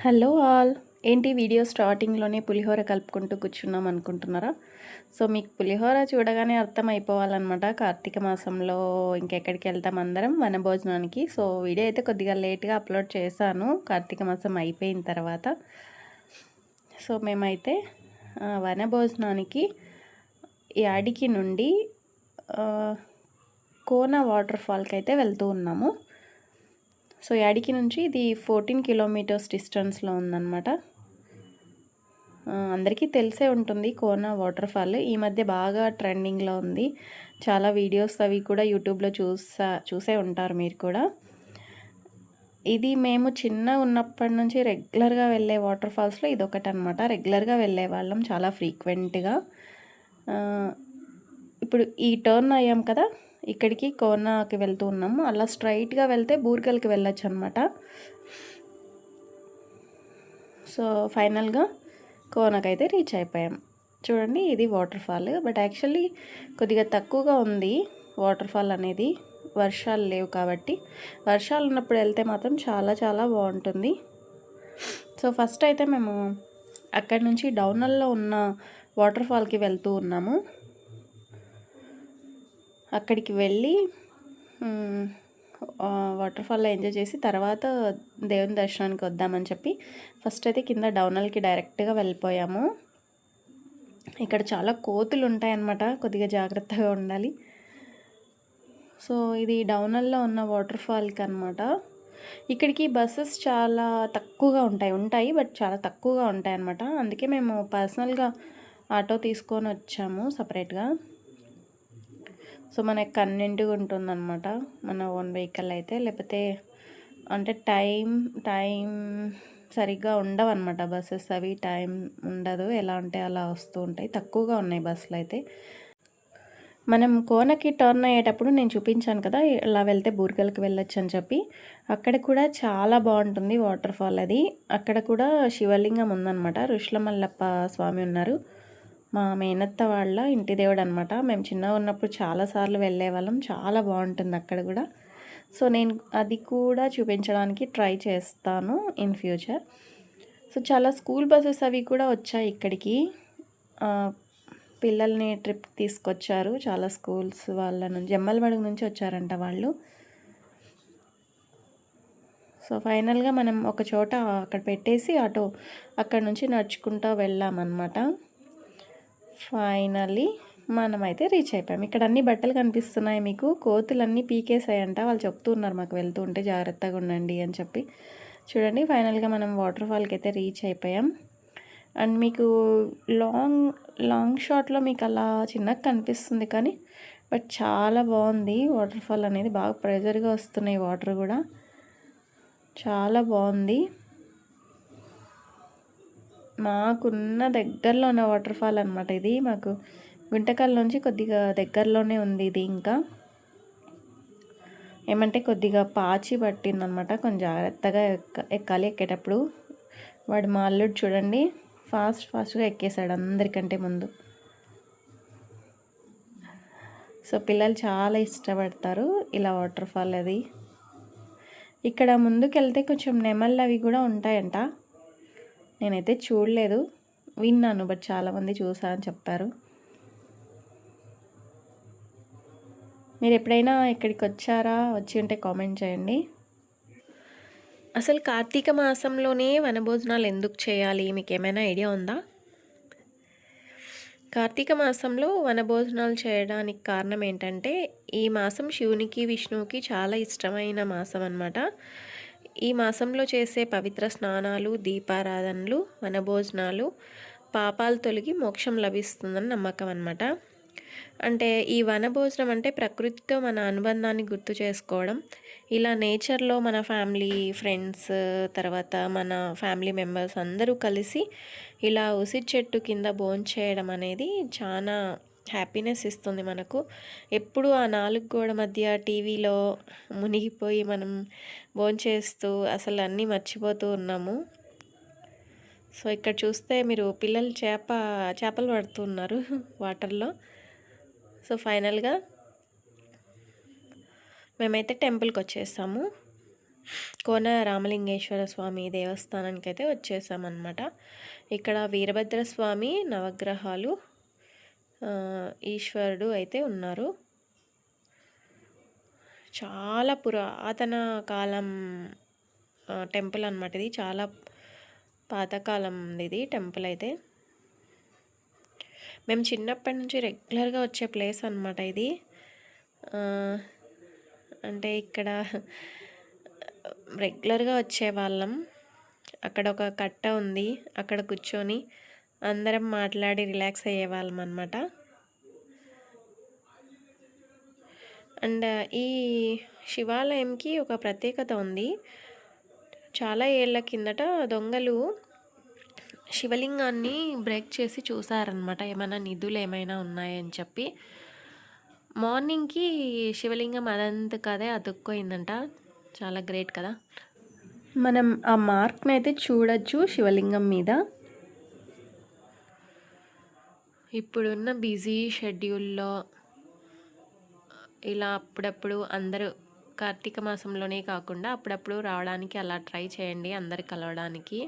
Hello all. ఏంటి video స్టార్టింగ్‌లోనే పులిహోర కలుపుకుంటూ కూర్చున్నాం అనుకుంటున్నారా? సో, మీకు పులిహోర చూడగానే అర్థమైపోవాలనమాట. కార్తీక మాసంలో ఇంకెక్కడికెళ్తాం అందరం వనభోజనానికి. సో, వీడియో అయితే కొద్దిగా లేట్‌గా అప్‌లోడ్ చేశాను. కార్తీక మాసం అయిపోయిన తర్వాత. సో, మేమైతే వనభోజనానికి యాడికి నుండి కోన వాటర్ ఫాల్‌కైతే వెళ్తూ ఉన్నాము. సో, యాడికి నుంచి ఇది 14 కిలోమీటర్స్ డిస్టెన్స్‌లో ఉందన్నమాట. అందరికీ తెలిసే ఉంటుంది కోన వాటర్ ఫాల్. ఈ మధ్య బాగా ట్రెండింగ్‌లో ఉంది. చాలా వీడియోస్ అవి కూడా యూట్యూబ్‌లో చూసే ఉంటారు మీరు కూడా. ఇది మేము చిన్నగా ఉన్నప్పటి నుంచి రెగ్యులర్‌గా వెళ్ళే వాటర్ ఫాల్స్‌లో ఇదొకటనమాట. రెగ్యులర్‌గా వెళ్ళేవాళ్ళం చాలా ఫ్రీక్వెంట్‌గా. ఇప్పుడు ఈ టర్న్ అయ్యాం కదా! ఇక్కడికి కోనాకి వెళ్తూ ఉన్నాము. అలా స్ట్రైట్‌గా వెళ్తే బూర్గల్‌కి వెళ్ళొచ్చనమాట. సో, ఫైనల్‌గా కోనకైతే రీచ్ అయిపోయాం. చూడండి ఇది వాటర్ ఫాల్. బట్ యాక్చువల్లీ కొద్దిగా తక్కువగా ఉంది వాటర్ ఫాల్ అనేది. వర్షాలు లేవు కాబట్టి. వర్షాలు ఉన్నప్పుడు వెళ్తే మాత్రం చాలా చాలా బాగుంటుంది. సో, ఫస్ట్ అయితే మేము అక్కడి నుంచి డౌనల్లో ఉన్న వాటర్ ఫాల్కి వెళ్తూ ఉన్నాము. అక్కడికి వెళ్ళి వాటర్ ఫాల్లో ఎంజాయ్ చేసి తర్వాత దేవుని దర్శనానికి వద్దామని చెప్పి ఫస్ట్ అయితే కింద డౌనల్కి డైరెక్ట్గా వెళ్ళిపోయాము. ఇక్కడ చాలా కోతులు ఉంటాయన్నమాట, కొద్దిగా జాగ్రత్తగా ఉండాలి. సో, ఇది డౌనల్లో ఉన్న వాటర్ ఫాల్కి అనమాట. ఇక్కడికి బస్సెస్ చాలా తక్కువగా ఉంటాయి బట్ చాలా తక్కువగా ఉంటాయి అన్నమాట. అందుకే మేము పర్సనల్గా ఆటో తీసుకొని వచ్చాము సపరేట్గా. సో, మనకు కన్వీనియంట్‌గా ఉంటుందన్నమాట మన ఓన్ వెహికల్ అయితే. లేకపోతే అంటే టైం సరిగ్గా ఉండవన్నమాట బస్సెస్ అవి. టైం ఉండదు, ఎలా అంటే అలా వస్తూ ఉంటాయి. తక్కువగా ఉన్నాయి బస్సులు అయితే. మనం కోనకి టర్న్ అయ్యేటప్పుడు నేను చూపించాను కదా, ఇలా వెళ్తే బూర్గల్కి వెళ్ళొచ్చు అని చెప్పి. అక్కడ కూడా చాలా బాగుంటుంది వాటర్ ఫాల్ అది. అక్కడ కూడా శివలింగం ఉందన్నమాట. ఋషులమల్లప్ప స్వామి ఉన్నారు. మా మేనత్త వాళ్ళ ఇంటి దేవుడు అనమాట. మేము చిన్నగా ఉన్నప్పుడు చాలాసార్లు వెళ్ళేవాళ్ళం. చాలా బాగుంటుంది అక్కడ కూడా. సో, నేను అది కూడా చూపించడానికి ట్రై చేస్తాను ఇన్ ఫ్యూచర్. సో, చాలా స్కూల్ బస్సెస్ అవి కూడా వచ్చాయి ఇక్కడికి. పిల్లల్ని ట్రిప్ తీసుకొచ్చారు. చాలా స్కూల్స్ వాళ్ళ నుంచి, జమ్మలమడుగు నుంచి వచ్చారంట వాళ్ళు. సో, ఫైనల్గా మనం ఒక చోట అక్కడ పెట్టేసి ఆటో అక్కడ నుంచి నడుచుకుంటూ వెళ్ళామన్నమాట. ఫైనల్లీ మనమైతే రీచ్ అయిపోయాం. ఇక్కడ అన్ని బట్టలు కనిపిస్తున్నాయి మీకు. కోతులన్నీ పీకేసాయంట. వాళ్ళు చెప్తూ ఉన్నారు మాకు వెళ్తూ ఉంటే జాగ్రత్తగా ఉండండి అని చెప్పి. చూడండి ఫైనల్గా మనం వాటర్ ఫాల్కి అయితే రీచ్ అయిపోయాం. అండ్ మీకు లాంగ్ షాట్లో మీకు అలా చిన్నగా కనిపిస్తుంది కానీ బట్ చాలా బాగుంది వాటర్ ఫాల్ అనేది. బాగా ప్రెజర్గా వస్తున్నాయి వాటర్ కూడా. చాలా బాగుంది. మాకున్న దగ్గరలో ఉన్న వాటర్ ఫాల్ అనమాట ఇది. మాకు గుంటకల్ నుంచి కొద్దిగా దగ్గరలోనే ఉంది ఇది. ఇంకా ఏమంటే కొద్దిగా పాచి పట్టిందనమాట. కొంచెం జాగ్రత్తగా ఎక్కాలి. ఎక్కేటప్పుడు వాడు మా అల్లుడు చూడండి ఫాస్ట్గా ఎక్కేశాడు అందరికంటే ముందు. సో, పిల్లలు చాలా ఇష్టపడతారు ఇలా వాటర్ ఫాల్ అది. ఇక్కడ ముందుకెళ్తే కొంచెం నెమళ్ళు అవి కూడా ఉంటాయంట. నేనైతే చూడలేదు, విన్నాను బట్ చాలామంది చూసా అని చెప్పారు. మీరు ఎప్పుడైనా ఇక్కడికి వచ్చారా? వచ్చి ఉంటే కామెంట్ చేయండి. అసలు కార్తీక మాసంలోనే వనభోజనాలు ఎందుకు చేయాలి? మీకు ఏమైనా ఐడియా ఉందా? కార్తీక మాసంలో వనభోజనాలు చేయడానికి కారణం ఏంటంటే, ఈ మాసం శివునికి విష్ణువుకి చాలా ఇష్టమైన మాసం అన్నమాట. ఈ మాసంలో చేసే పవిత్ర స్నానాలు, దీపారాధనలు, వనభోజనాలు పాపాలు తొలగి మోక్షం లభిస్తుందని నమ్మకం అన్నమాట. అంటే ఈ వనభోజనం అంటే ప్రకృతితో మన అనుబంధాన్ని గుర్తు చేసుకోవడం. ఇలా నేచర్లో మన ఫ్యామిలీ, ఫ్రెండ్స్, తర్వాత మన ఫ్యామిలీ మెంబర్స్ అందరూ కలిసి ఇలా ఉసిరి చెట్టు కింద భోంచేయడం అనేది చాలా హ్యాపీనెస్ ఇస్తుంది మనకు. ఎప్పుడు ఆ నాలుగు గోడ మధ్య టీవీలో మునిగిపోయి మనం భోంచేస్తూ అసలు అన్నీ మర్చిపోతూ ఉన్నాము. సో, ఇక్కడ చూస్తే మీరు పిల్లలు చేపలు పడుతున్నారు వాటర్లో. సో, ఫైనల్గా మేమైతే టెంపుల్కి వచ్చేసాము. కోన రామలింగేశ్వర స్వామి దేవస్థానానికి అయితే వచ్చేసామన్నమాట. ఇక్కడ వీరభద్రస్వామి నవగ్రహాలు, ఈశ్వరుడు అయితే ఉన్నారు. చాలా పురాతన కాలం టెంపుల్ అన్నమాట. ఇది చాలా పాతకాలం ఇది టెంపుల్ అయితే. మేము చిన్నప్పటి నుంచి రెగ్యులర్గా వచ్చే ప్లేస్ అన్నమాట ఇది. అంటే ఇక్కడ రెగ్యులర్గా వచ్చేవాళ్ళం. అక్కడ ఒక కట్ట ఉంది, అక్కడ కూర్చొని అందరం మాట్లాడి రిలాక్స్ అయ్యేవాళ్ళం అన్నమాట. అండ్ ఈ శివాలయంకి ఒక ప్రత్యేకత ఉంది. చాలా ఏళ్ళ కిందట దొంగలు శివలింగాన్ని బ్రేక్ చేసి చూసారనమాట, ఏమైనా నిధులు ఏమైనా ఉన్నాయని చెప్పి. మార్నింగ్కి శివలింగం అదంతకదే అతుక్కోయిందంట. చాలా గ్రేట్ కదా. మనం ఆ మార్క్ని అయితే చూడొచ్చు శివలింగం మీద. ఇప్పుడున్న బిజీ షెడ్యూల్లో ఇలా అప్పుడప్పుడు అందరూ కార్తీక మాసంలోనే కాకుండా అప్పుడప్పుడు రావడానికి అలా ట్రై చేయండి, అందరు కలవడానికి.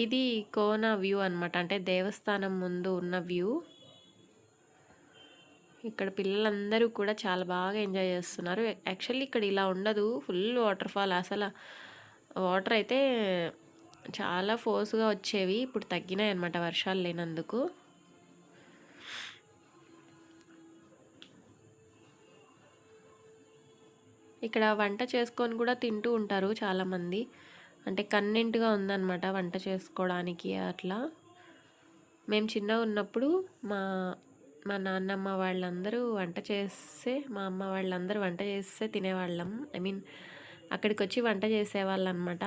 ఇది కోన వ్యూ అనమాట, అంటే దేవస్థానం ముందు ఉన్న వ్యూ. ఇక్కడ పిల్లలందరూ కూడా చాలా బాగా ఎంజాయ్ చేస్తున్నారు. యాక్చువల్లీ ఇక్కడ ఇలా ఉండదు, ఫుల్ వాటర్ ఫాల్. అసలు వాటర్ అయితే చాలా ఫోర్స్గా వచ్చేవి, ఇప్పుడు తగ్గినాయి అన్నమాట వర్షాలు లేనందుకు. ఇక్కడ వంట చేసుకొని కూడా తింటూ ఉంటారు చాలామంది. అంటే కన్వీనియంట్గా ఉందన్నమాట వంట చేసుకోవడానికి అట్లా. మేము చిన్నగా ఉన్నప్పుడు మా నాన్నమ్మ వాళ్ళందరూ వంట చేస్తే, మా అమ్మ వాళ్ళందరూ వంట చేస్తే తినేవాళ్ళం. అక్కడికి వచ్చి వంట చేసేవాళ్ళు అనమాట.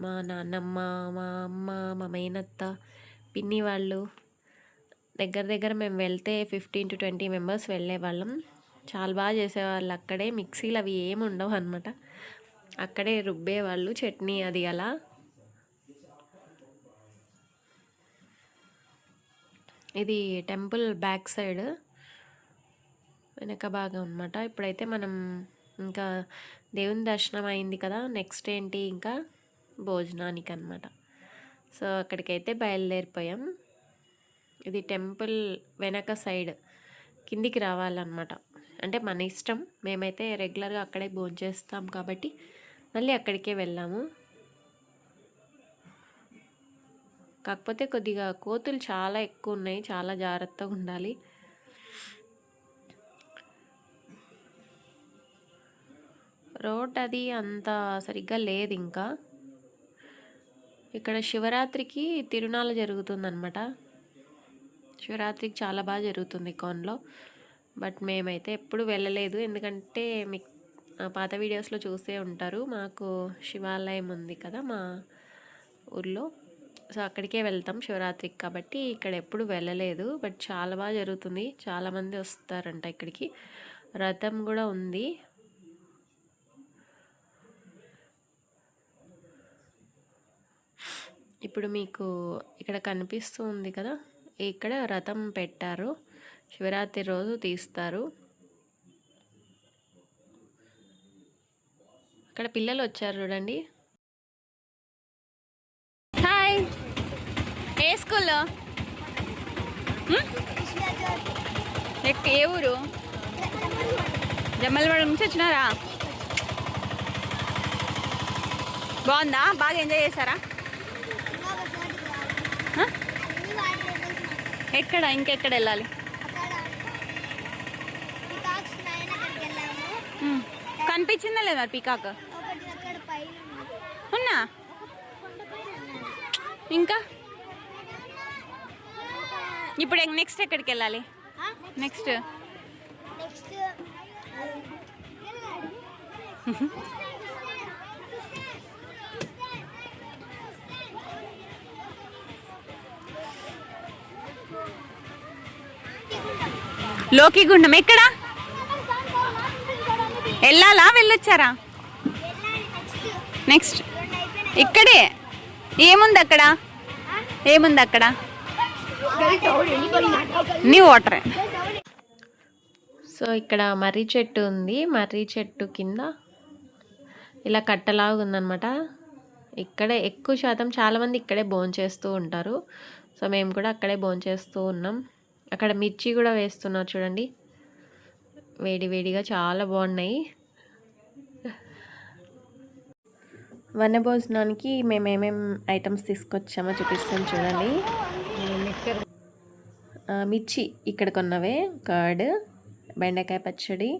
మా నాన్నమ్మ, మా అమ్మ, మా మేనత్త, పిన్ని వాళ్ళు. దగ్గర మేము వెళ్తే 15 to 20 మెంబర్స్ వెళ్ళేవాళ్ళం. చాలా బాగా చేసేవాళ్ళు. అక్కడే మిక్సీలు అవి ఏమి ఉండవు అనమాట, అక్కడే రుబ్బేవాళ్ళు చట్నీ అది అలా. ఇది టెంపుల్ బ్యాక్ సైడ్ వెనక భాగం అనమాట. ఇప్పుడైతే మనం ఇంకా దేవుని దర్శనం అయింది కదా, నెక్స్ట్ ఏంటి ఇంకా భోజనానికి అనమాట. సో అక్కడికైతే బయలుదేరిపోయాం. ఇది టెంపుల్ వెనక సైడ్ కిందికి రావాలన్నమాట. అంటే మన ఇష్టం, మేమైతే రెగ్యులర్గా అక్కడే భోంచేస్తాం కాబట్టి మళ్ళీ అక్కడికే వెళ్ళాము. కాకపోతే కొద్దిగా కోతులు చాలా ఎక్కువ ఉన్నాయి, చాలా జాగ్రత్తగా ఉండాలి. రోడ్ అది అంత సరిగ్గా లేదు. ఇంకా ఇక్కడ శివరాత్రికి తిరునాళ జరుగుతుందన్నమాట. శివరాత్రికి చాలా బాగా జరుగుతుంది కోన్లో. బట్ మేమైతే ఎప్పుడు వెళ్ళలేదు, ఎందుకంటే మీకు పాత వీడియోస్లో చూసే ఉంటారు. మాకు శివాలయం ఉంది కదా మా ఊర్లో, సో అక్కడికే వెళ్తాం శివరాత్రికి. కాబట్టి ఇక్కడ ఎప్పుడు వెళ్ళలేదు. బట్ చాలా బాగా జరుగుతుంది, చాలామంది వస్తారంట ఇక్కడికి. రథం కూడా ఉంది. ఇప్పుడు మీకు ఇక్కడ కనిపిస్తూ ఉంది కదా, ఇక్కడ రథం పెట్టారు, శివరాత్రి రోజు తీస్తారు. ఇక్కడ పిల్లలు వచ్చారు చూడండి. హాయ్, ఏ స్కూల్లో? ఏ ఊరు? జమ్మలవాడ నుంచి వచ్చినారా? బాగుందా? బాగా ఎంజాయ్ చేశారా? ఎక్కడ, ఇంకెక్కడ వెళ్ళాలి? కనిపించిందా లేదా పీకాక్? ఉన్నా ఇంకా ఇప్పుడు నెక్స్ట్ ఎక్కడికి వెళ్ళాలి? నెక్స్ట్ లోకిగుండం. ఎక్కడ వెళ్ళాలా? వెళ్ళొచ్చారా? నెక్స్ట్ ఇక్కడే. ఏముంది అక్కడ? ఏముంది అక్కడ? నీ వాటర్. సో ఇక్కడ మర్రి చెట్టు ఉంది. మర్రి చెట్టు కింద ఇలా కట్టలాగా ఉందన్నమాట. ఇక్కడే ఎక్కువ శాతం చాలామంది ఇక్కడే భోంచేస్తూ ఉంటారు. సో మేము కూడా అక్కడే భోంచేస్తూ ఉన్నాం. అక్కడ మిర్చి కూడా వేస్తున్నారు చూడండి, వేడి వేడిగా చాలా బాగున్నాయి. వనభోజనానికి మేము ఏమేమి ఐటమ్స్ తీసుకొచ్చామో చూపిస్తాం చూడండి. మిర్చి ఇక్కడ కొన్నవే, కర్డ్, బెండకాయ పచ్చడి,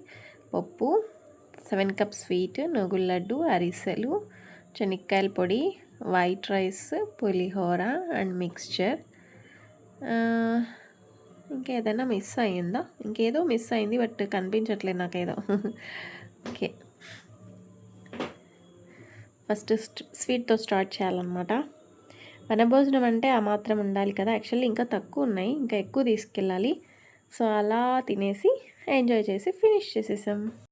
పప్పు, 7 కప్ స్వీట్, నువ్వుల లడ్డు, అరిసెలు, శనక్కాయల పొడి, white rice, pulihora and mixture. ఇంకేదైనా మిస్ అయ్యిందా? ఇంకేదో మిస్ అయింది బట్ కనిపించట్లేదు నాకేదో. ఓకే, ఫస్ట్ స్వీట్తో స్టార్ట్ చేయాలన్నమాట. వనభోజనం అంటే ఆ మాత్రం ఉండాలి కదా. యాక్చువల్లీ ఇంకా తక్కువ ఉన్నాయి, ఇంకా ఎక్కువ తీసుకెళ్ళాలి. సో అలా తినేసి ఎంజాయ్ చేసి ఫినిష్ చేసేసాం.